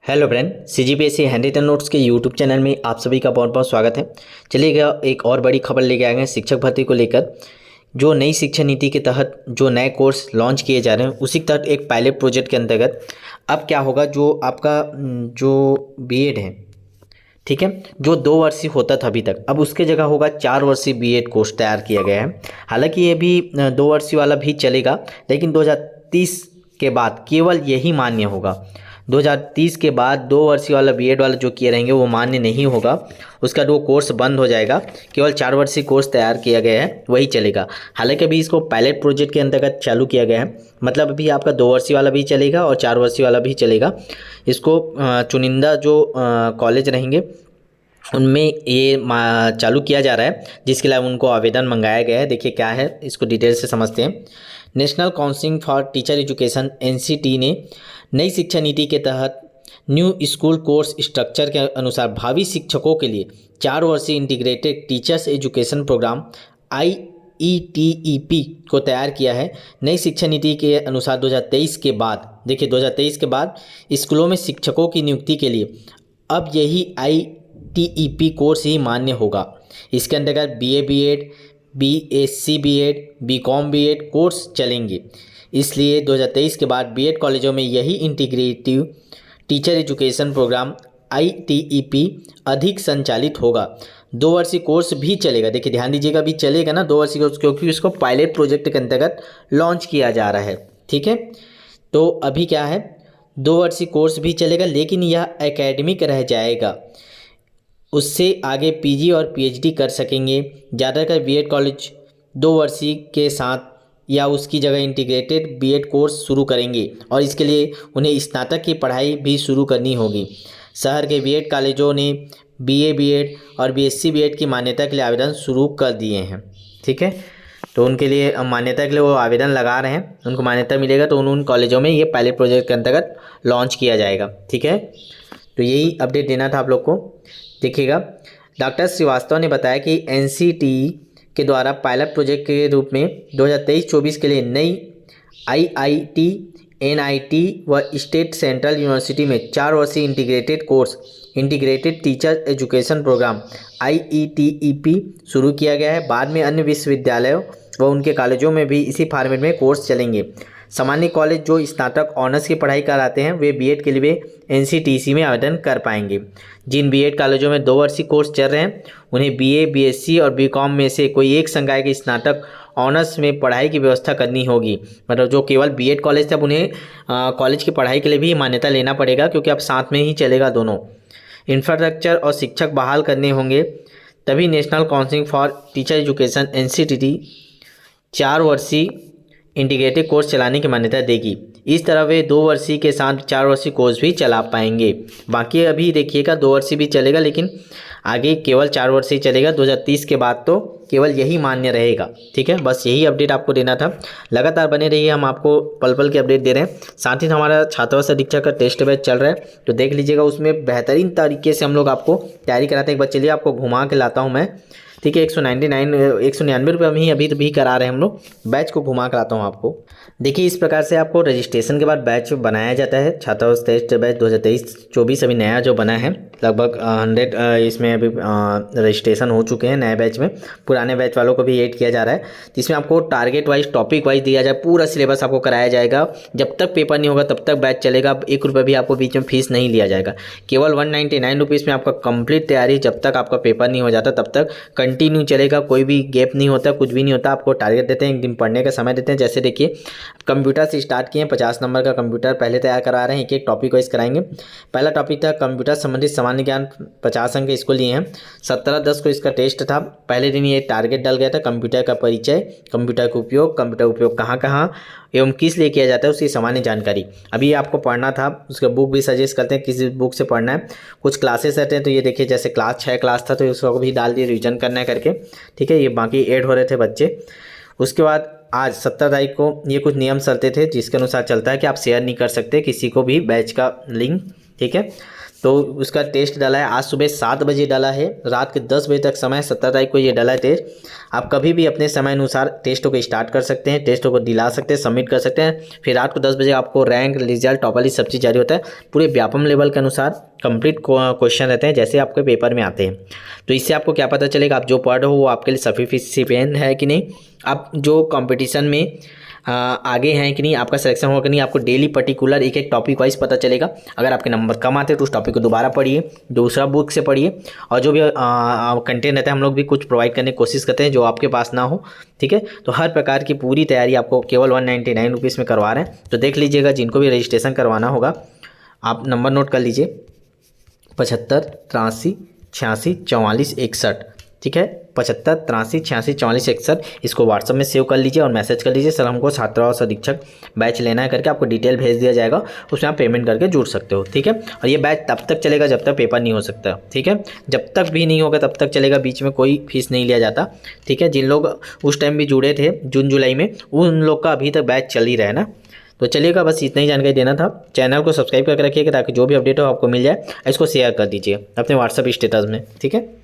Hello friend, CGPSC handwritten notes के YouTube channel में आप सभी का बहुत बहुत स्वागत है। चलिएगा एक और बड़ी खबर लेके आ गए हैं शिक्षक भर्ती को लेकर। जो नई शिक्षा नीति के तहत जो नए कोर्स लॉन्च किए जा रहे हैं उसी के तहत एक पायलट प्रोजेक्ट के अंतर्गत अब क्या होगा, जो आपका जो बीएड है, ठीक है, जो 2 वर्षीय होता था अभी तक, अब उसके जगह होगा 4 वर्षीय बीएड कोर्स तैयार किया गया है। हालांकि ये भी 2 वर्षीय वाला भी चलेगा, लेकिन 2030 के बाद केवल यही मान्य होगा। 2030 के बाद 2 वर्षीय वाला बीएड वाला जो किए रहेंगे वो मान्य नहीं होगा, उसका वो कोर्स बंद हो जाएगा। केवल 4 वर्षीय कोर्स तैयार किया गया है वही चलेगा। हालांकि अभी इसको पायलट प्रोजेक्ट के अंतर्गत चालू किया गया है, मतलब अभी आपका 2 वर्षीय वाला भी चलेगा और 4 वर्षीय वाला भी चलेगा। इसको चुनिंदा जो कॉलेज रहेंगे उनमें ये चालू किया जा रहा है, जिसके लिए उनको आवेदन मंगाया गया है। देखिए क्या है, इसको डिटेल से समझते हैं। National council for teacher education NCT ने नई शिक्षा नीति के तहत न्यू स्कूल कोर्स स्ट्रक्चर के अनुसार भावी शिक्षकों के लिए 4 वर्षीय integrated teachers education programme IETEP को तैयार किया है। नई शिक्षा नीति के अनुसार 2023 के बाद, देखिए 2023 के बाद स्कूलों में शिक्षकों की नियुक्ति के लिए अब यही IETEP कोर्स ही मान्य होगा। इसके अंतर्गत BA BEd, BSc BEd, BCom BEd course चलेंगे। इसलिए 2023 के बाद बीएड कॉलेजों में यही integrative teacher education programme IETEP अधिक संचालित होगा। 2 वर्षीय कोर्स भी चलेगा, देखिए ध्यान दीजिएगा, भी चलेगा ना 2 वर्षीय कोर्स, क्योंकि इसको पायलट प्रोजेक्ट के अंतर्गत लॉन्च किया जा रहा है। ठीक है, तो अभी क्या है, 2 वर्षीय कोर्स भी चलेगा, लेकिन यह एकेडमिक रह जाएगा। उससे आगे PG और PhD कर सकेंगे। ज़्यादातर बीएड कॉलेज 2 वर्षीय के साथ या उसकी जगह इंटीग्रेटेड बीएड कोर्स शुरू करेंगे और इसके लिए उन्हें स्नातक की पढ़ाई भी शुरू करनी होगी। शहर के बीएड कॉलेजों ने BA BEd और BSc BEd की मान्यता के लिए आवेदन शुरू कर दिए हैं। ठीक है, तो उनके लिए मान्यता के लिए वो आवेदन लगा रहे हैं, उनको मान्यता मिलेगा तो उन कॉलेजों में ये पायलट प्रोजेक्ट के अंतर्गत लॉन्च किया जाएगा। ठीक है, तो यही अपडेट देना था आप लोग को। देखिएगा, डॉक्टर श्रीवास्तव ने बताया कि NCTE के द्वारा पायलट प्रोजेक्ट के रूप में 2023-24 के लिए नई IIT, NIT व स्टेट सेंट्रल यूनिवर्सिटी में 4 वर्षीय integrated course integrated teacher education programme IETEP शुरू किया गया है। बाद में अन्य विश्वविद्यालयों व उनके कॉलेजों में भी इसी फॉर्मेट में कोर्स चलेंगे। सामान्य कॉलेज जो स्नातक ऑनर्स की पढ़ाई कराते हैं वे बीएड के लिए NCTC में आवेदन कर पाएंगे। जिन बीएड कॉलेजों में 2 वर्षीय कोर्स चल रहे हैं उन्हें BA BSc और BCom में से कोई एक संकाय के स्नातक ऑनर्स में पढ़ाई की व्यवस्था करनी होगी। मतलब जो केवल बीएड कॉलेज थे अब उन्हें कॉलेज की पढ़ाई के लिए भी मान्यता लेना पड़ेगा, क्योंकि अब साथ में ही चलेगा दोनों। इंफ्रास्ट्रक्चर और शिक्षक बहाल करने होंगे, तभी national council for teacher education NCTT 4 वर्षीय इंटीग्रेटेड कोर्स चलाने की मान्यता देगी। इस तरह वे 2 वर्षीय के साथ 4 वर्षीय कोर्स भी चला पाएंगे। बाकी अभी देखिएगा 2 वर्षीय भी चलेगा, लेकिन आगे केवल 4 वर्षीय चलेगा। 2030 के बाद तो केवल यही मान्य रहेगा। ठीक है, बस यही अपडेट आपको देना था। लगातार बने रहिए, हम आपको पल पल के अपडेट दे रहे हैं। साथ ही हमारा छात्रावास अधीक्षक का टेस्ट बैच चल रहा है, तो देख लीजिएगा, उसमें बेहतरीन तरीके से हम लोग आपको तैयारी कराते हैं। एक बार चलिए आपको घुमा के लाता हूँ मैं। ठीक है, 199 रुपये में ही अभी भी करा रहे हैं हम लोग। बैच को घुमा कराता हूँ आपको। देखिए, इस प्रकार से आपको रजिस्ट्रेशन के बाद बैच बनाया जाता है। छात्रावास टेस्ट बैच 2023-24 अभी नया जो बना है, लगभग 100 इसमें अभी रजिस्ट्रेशन हो चुके हैं नए बैच में। पुराने बैच वालों को भी ऐड किया जा रहा है, जिसमें आपको टारगेट वाइज टॉपिक वाइज दिया जाए, पूरा सिलेबस आपको कराया जाएगा। जब तक पेपर नहीं होगा तब तक बैच चलेगा। 1 रुपये भी आपको बीच में फीस नहीं लिया जाएगा। केवल 199 रुपीज़ में आपका कंप्लीट तैयारी, जब तक आपका पेपर नहीं हो जाता तब तक कंटिन्यू चलेगा। कोई भी गैप नहीं होता, कुछ भी नहीं होता। आपको टारगेट देते हैं, 1 दिन पढ़ने का समय देते हैं। जैसे देखिए, कंप्यूटर से स्टार्ट किए, 50 नंबर का कंप्यूटर पहले तैयार करा रहे हैं, एक एक टॉपिक वाइज कराएंगे। पहला टॉपिक था कंप्यूटर संबंधित सामान्य ज्ञान, 50 अंक इसको लिए हैं। 17/10 को इसका टेस्ट था। पहले दिन ये टारगेट डल गया था, कंप्यूटर का परिचय, कंप्यूटर का उपयोग कहाँ कहाँ एवं किस लिए किया जाता है उसकी सामान्य जानकारी। अभी आपको पढ़ना था, उसका बुक भी सजेस्ट करते हैं किस बुक से पढ़ना है। कुछ क्लासेस रहते हैं, तो ये देखिए जैसे क्लास 6 क्लास था तो उसको भी डाल दिए रिविजन करना है करके। ठीक है, ये बाकी ऐड हो रहे थे बच्चे। उसके बाद आज 17 तारीख को ये कुछ नियम चलते थे, जिसके अनुसार चलता है कि आप शेयर नहीं कर सकते किसी को भी बैच का लिंक। ठीक है, तो उसका टेस्ट डाला है आज सुबह 7 बजे डाला है, रात के 10 बजे तक समय, 17 तारीख को ये डाला है टेस्ट। आप कभी भी अपने समय अनुसार टेस्टों को स्टार्ट कर सकते हैं, टेस्टों को दिला सकते हैं, सबमिट कर सकते हैं। फिर रात को 10 बजे आपको रैंक, रिजल्ट, टॉपर सब चीज़ जारी होता है। पूरे व्यापम लेवल के अनुसार कंप्लीट क्वेश्चन रहते हैं जैसे आपके पेपर में आते हैं। तो इससे आपको क्या पता चलेगा आप जो पढ़ रहे हो वो आपके लिए सफिशिएंट है कि नहीं, आप जो कंपटीशन में आगे हैं कि नहीं, आपका सिलेक्शन होगा कि नहीं। आपको डेली पर्टिकुलर एक एक टॉपिक वाइज पता चलेगा। अगर आपके नंबर कम आते हैं तो उस टॉपिक को दोबारा पढ़िए, दूसरा बुक से पढ़िए, और जो भी कंटेंट रहता है हम लोग भी कुछ प्रोवाइड करने की कोशिश करते हैं जो आपके पास ना हो, ठीक है। तो हर प्रकार की पूरी तैयारी आपको केवल 199 रुपीज़ में करवा रहे हैं। तो देख लीजिएगा, जिनको भी रजिस्ट्रेशन करवाना होगा आप नंबर नोट कर लीजिए 75 83 86 44 61, ठीक है। 75 83 86 44 61 इसको व्हाट्सअप में सेव कर लीजिए और मैसेज कर लीजिए, सर हमको छात्रा और अधीक्षक बैच लेना है करके। आपको डिटेल भेज दिया जाएगा, उसमें आप पेमेंट करके जुड़ सकते हो, ठीक है। और ये बैच तब तक चलेगा जब तक पेपर नहीं हो सकता, ठीक है। जब तक भी नहीं होगा तब तक चलेगा, बीच में कोई फीस नहीं लिया जाता, ठीक है। जिन लोग उस टाइम भी जुड़े थे जून जुलाई में, उन लोग का अभी तक बैच चल ही रहा है ना। तो चलिएगा, बस इतना ही जानकारी देना था। चैनल को सब्सक्राइब करके रखिएगा ताकि जो भी अपडेट हो आपको मिल जाए। इसको शेयर कर दीजिए अपने व्हाट्सएप स्टेटस में, ठीक है।